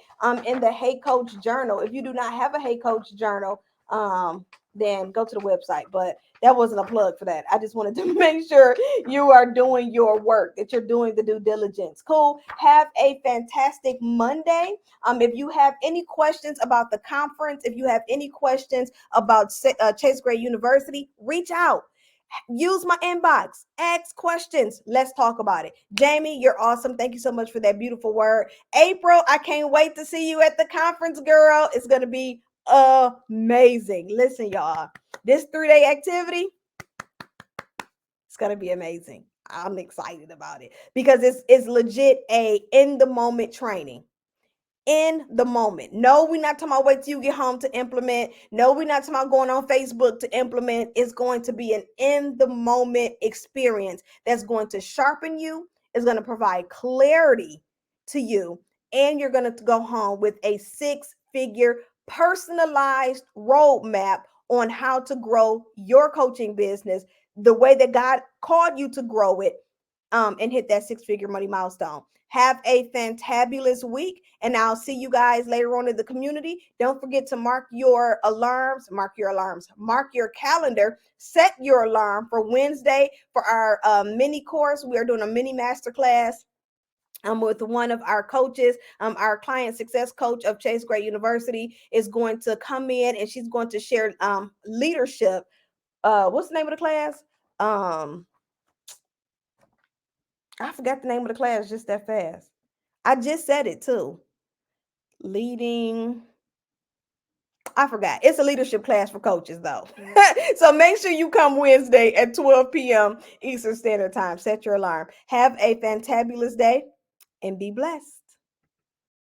in the Hey Coach journal. If you do not have a Hey Coach journal, then go to the website. But that wasn't a plug for that. I just wanted to make sure you are doing your work, that you're doing the due diligence. Cool. Have a fantastic Monday. If you have any questions about the conference, if you have any questions about Chase Gray University, reach out. Use my inbox, ask questions. Let's talk about it. Jamie, you're awesome. Thank you so much for that beautiful word. April, I can't wait to see you at the conference, girl. It's going to be amazing. Listen, y'all, this 3-day activity, it's going to be amazing. I'm excited about it because it's legit a in the moment training. In the moment. No, we're not talking about wait till you get home to implement. No, we're not talking about going on Facebook to implement. It's going to be an in the moment experience that's going to sharpen you, is going to provide clarity to you, and you're going to go home with a 6-figure personalized roadmap on how to grow your coaching business the way that God called you to grow it and hit that six-figure money milestone. Have a fantabulous week, and I'll see you guys later on in the community. Don't forget to mark your calendar, set your alarm for Wednesday for our mini course. We are doing a mini masterclass with one of our coaches, our client success coach of Chase Gray University is going to come in and she's going to share leadership. What's the name of the class? I forgot the name of the class just that fast. I just said it too. Leading. I forgot. It's a leadership class for coaches, though. So make sure you come Wednesday at 12 p.m. Eastern Standard Time. Set your alarm. Have a fantabulous day and be blessed.